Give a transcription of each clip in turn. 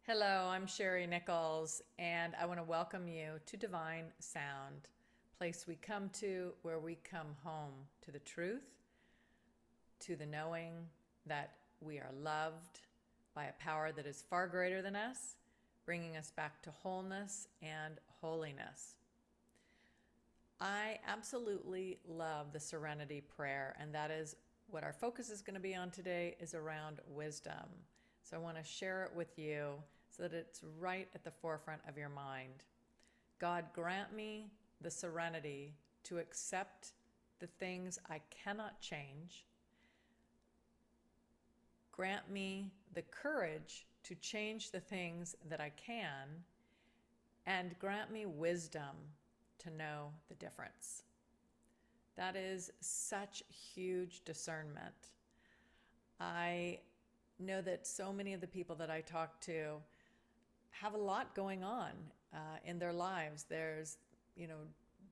Hello, I'm Sherry Nichols, and I want to welcome you to Divine Sound, place we come to where we come home to the truth, to the knowing that we are loved by a power that is far greater than us, bringing us back to wholeness and holiness. I absolutely love the Serenity Prayer, and that is what our focus is going to be on today is around wisdom. So I want to share it with you so that it's right at the forefront of your mind. God, grant me the serenity to accept the things I cannot change. Grant me the courage to change the things that I can, and grant me wisdom to know the difference. That is such huge discernment. I know that so many of the people that I talk to have a lot going on in their lives. There's,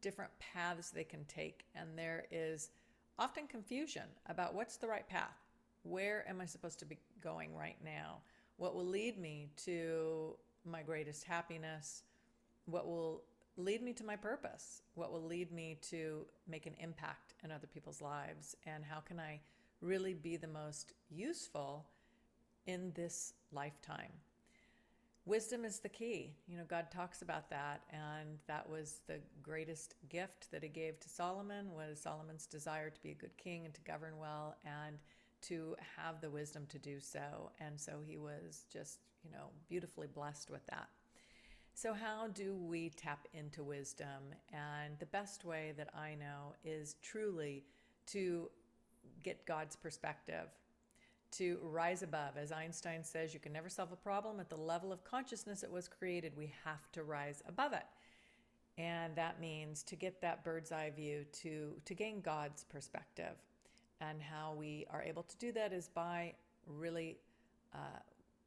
different paths they can take, and there is often confusion about what's the right path. Where am I supposed to be going right now? What will lead me to my greatest happiness? What will lead me to my purpose? What will lead me to make an impact in other people's lives? And how can I really be the most useful in this lifetime? Wisdom is the key. God talks about that, and that was the greatest gift that he gave to Solomon, was Solomon's desire to be a good king and to govern well and to have the wisdom to do so. And so he was just, beautifully blessed with that. So how do we tap into wisdom? And the best way that I know is truly to get God's perspective, to rise above. As Einstein says, you can never solve a problem at the level of consciousness it was created. We have to rise above it. And that means to get that bird's eye view, to gain God's perspective. And how we are able to do that is by really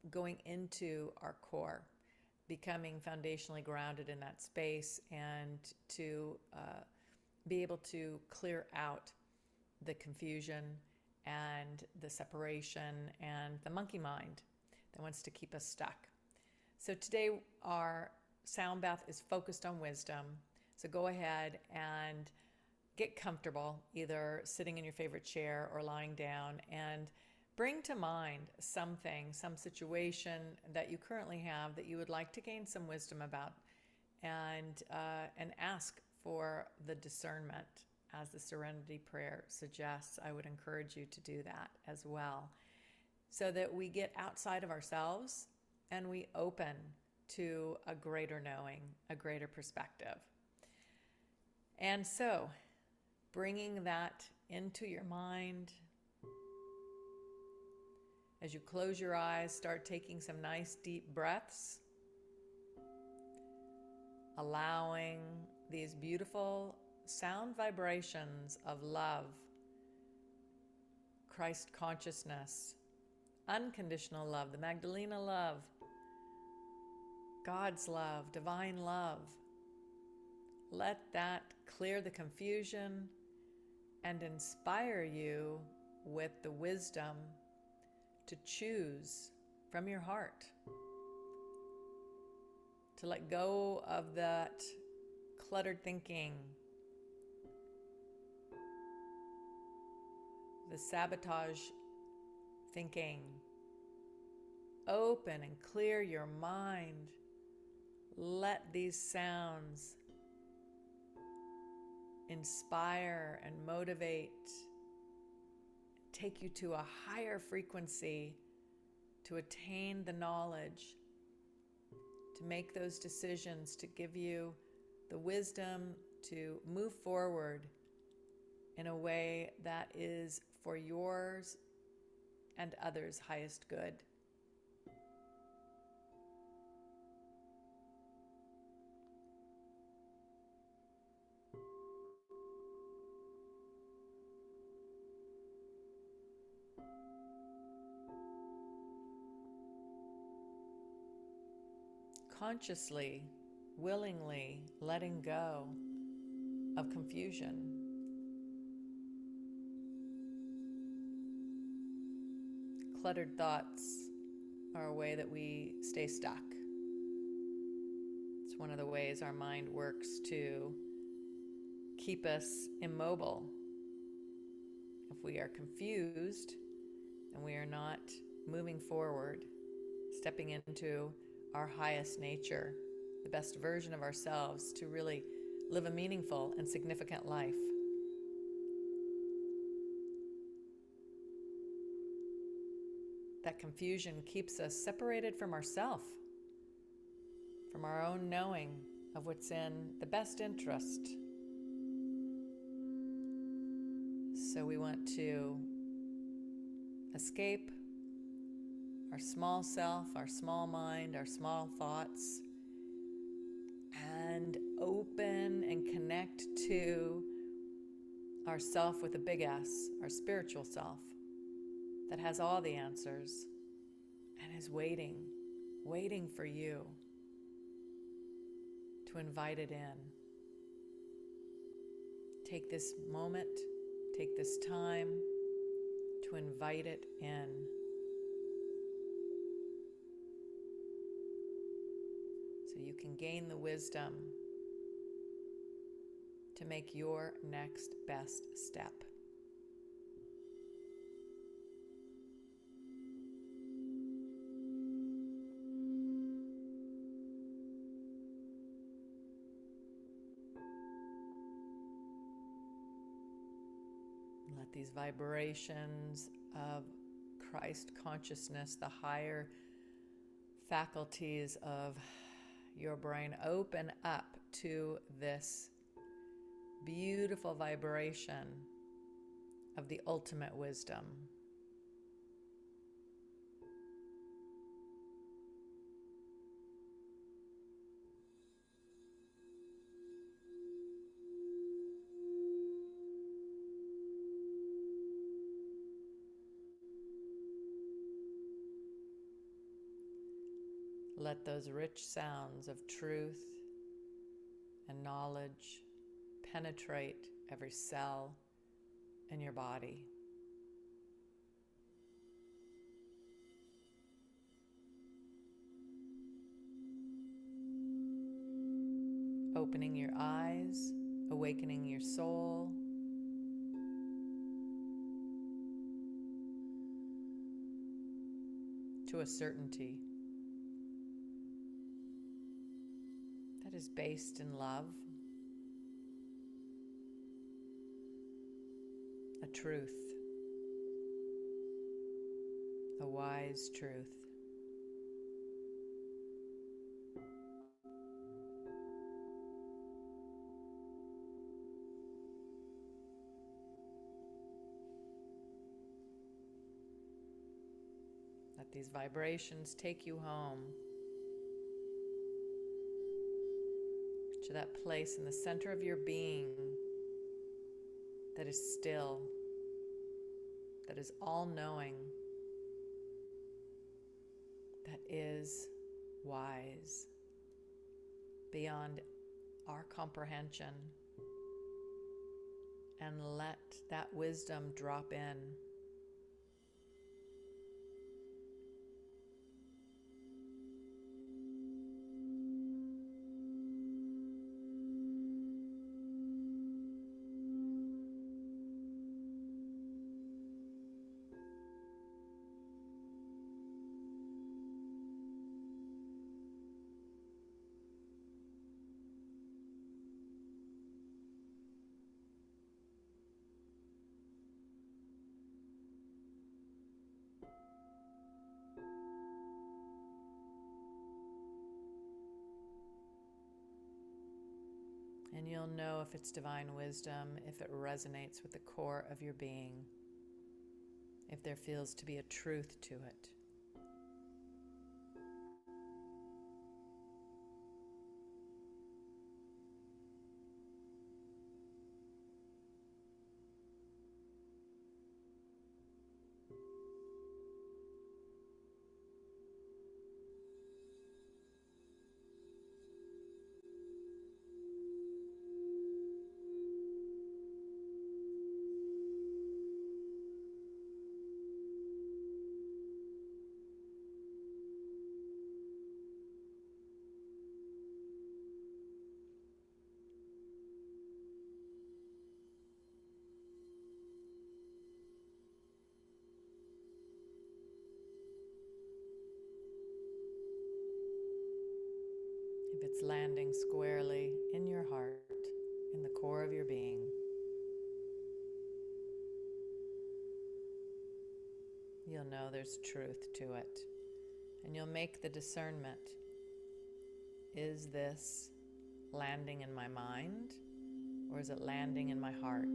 going into our core, becoming foundationally grounded in that space, and to be able to clear out the confusion and the separation and the monkey mind that wants to keep us stuck. So today our sound bath is focused on wisdom. So go ahead and get comfortable, either sitting in your favorite chair or lying down, and bring to mind something, some situation that you currently have that you would like to gain some wisdom about, and ask for the discernment. As the Serenity Prayer suggests, I would encourage you to do that as well, so that we get outside of ourselves and we open to a greater knowing, a greater perspective. And so, bringing that into your mind, as you close your eyes, start taking some nice deep breaths, allowing these beautiful sound vibrations of love, Christ consciousness, unconditional love, the Magdalena love, God's love, divine love. Let that clear the confusion and inspire you with the wisdom to choose from your heart, to let go of that cluttered thinking, the sabotage thinking. Open and clear your mind. Let these sounds inspire and motivate, take you to a higher frequency, to attain the knowledge, to make those decisions, to give you the wisdom to move forward in a way that is for yours and others' highest good. Consciously, willingly letting go of confusion. Cluttered thoughts are a way that we stay stuck. It's one of the ways our mind works to keep us immobile. If we are confused and we are not moving forward, stepping into our highest nature, the best version of ourselves to really live a meaningful and significant life. That confusion keeps us separated from ourself, from our own knowing of what's in the best interest. So we want to escape our small self, our small mind, our small thoughts, and open and connect to our self with a big S, our spiritual self that has all the answers and is waiting for you to invite it in. Take this moment, take this time to invite it in. So you can gain the wisdom to make your next best step. Let these vibrations of Christ consciousness, the higher faculties of your brain, open up to this beautiful vibration of the ultimate wisdom. Let those rich sounds of truth and knowledge penetrate every cell in your body. Opening your eyes, awakening your soul. To a certainty that is based in love, a truth, a wise truth. Let these vibrations take you home to that place in the center of your being that is still, that is all-knowing, that is wise, beyond our comprehension. And let that wisdom drop in. And you'll know if it's divine wisdom, if it resonates with the core of your being, if there feels to be a truth to it. if it's landing squarely in your heart, in the core of your being, you'll know there's truth to it. And you'll make the discernment. Is this landing in my mind, or is it landing in my heart?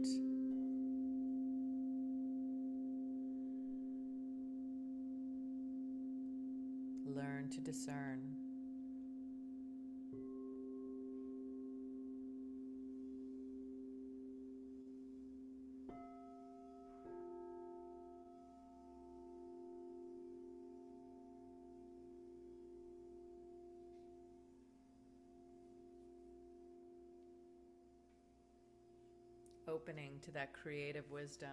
Learn to discern. Opening to that creative wisdom.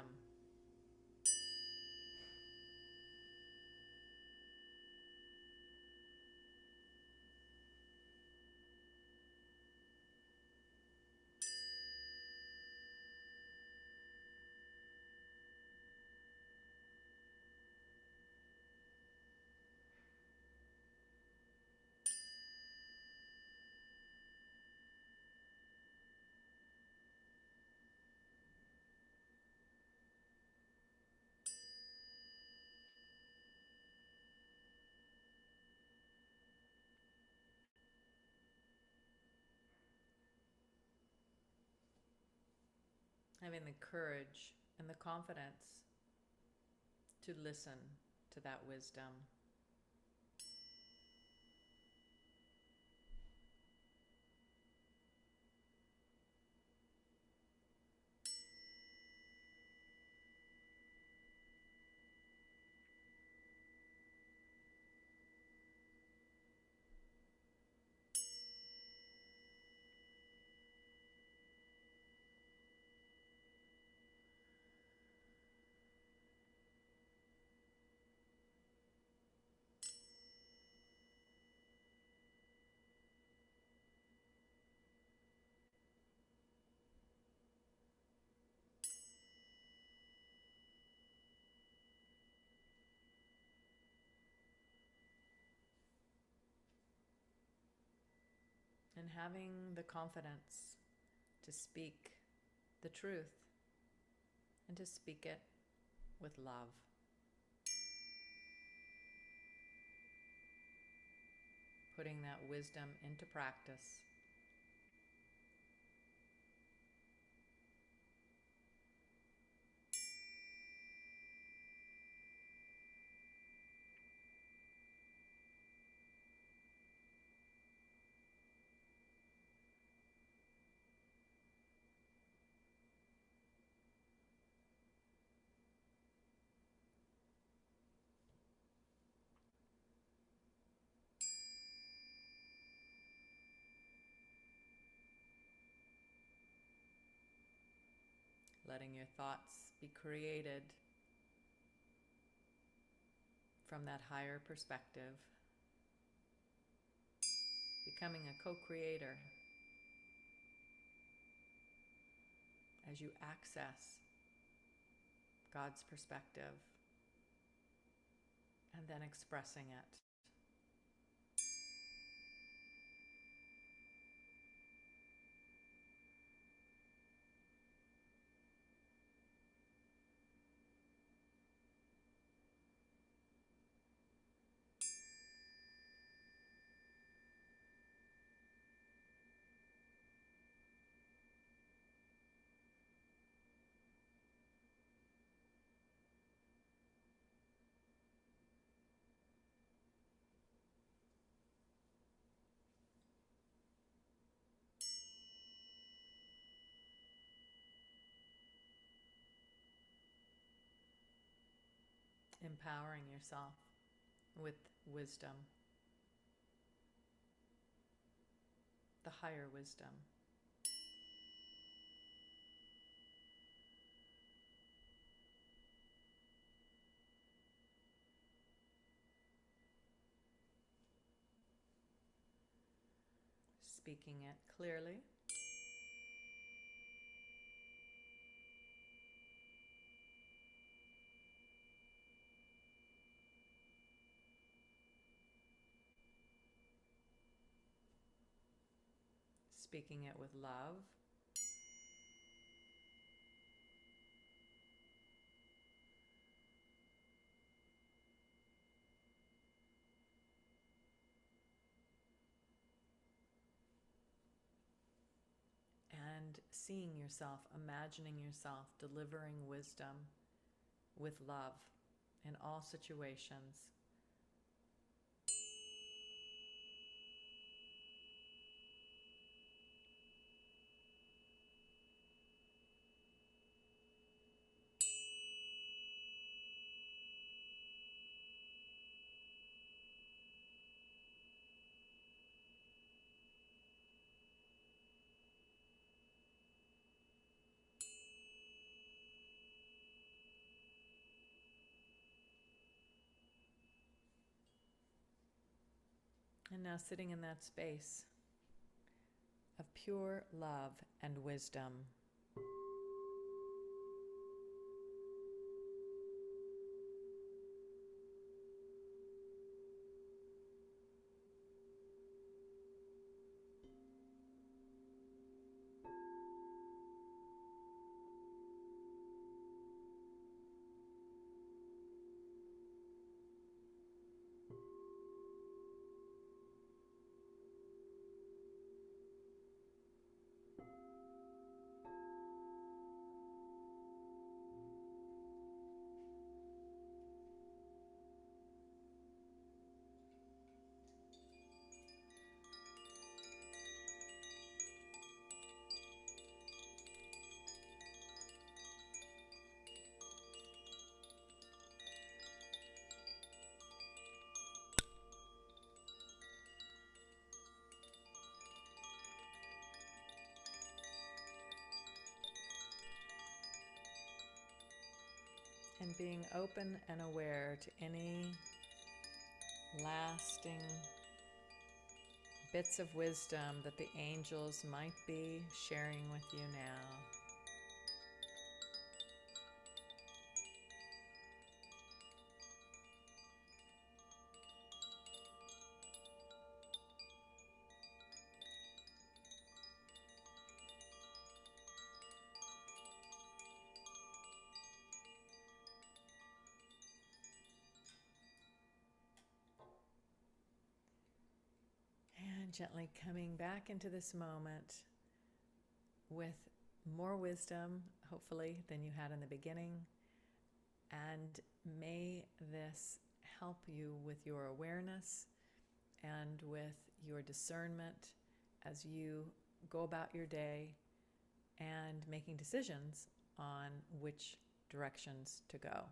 Having the courage and the confidence to listen to that wisdom. And having the confidence to speak the truth and to speak it with love. Putting that wisdom into practice. Letting your thoughts be created from that higher perspective. Becoming a co-creator as you access God's perspective and then expressing it. Empowering yourself with wisdom, the higher wisdom. Speaking it clearly. speaking it with love. And seeing yourself, imagining yourself delivering wisdom with love in all situations. And now sitting in that space of pure love and wisdom. And being open and aware to any lasting bits of wisdom that the angels might be sharing with you now. And gently coming back into this moment with more wisdom, hopefully, than you had in the beginning. And may this help you with your awareness and with your discernment as you go about your day and making decisions on which directions to go.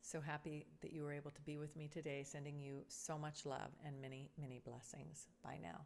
So happy that you were able to be with me today, sending you so much love and many, many blessings. Bye now.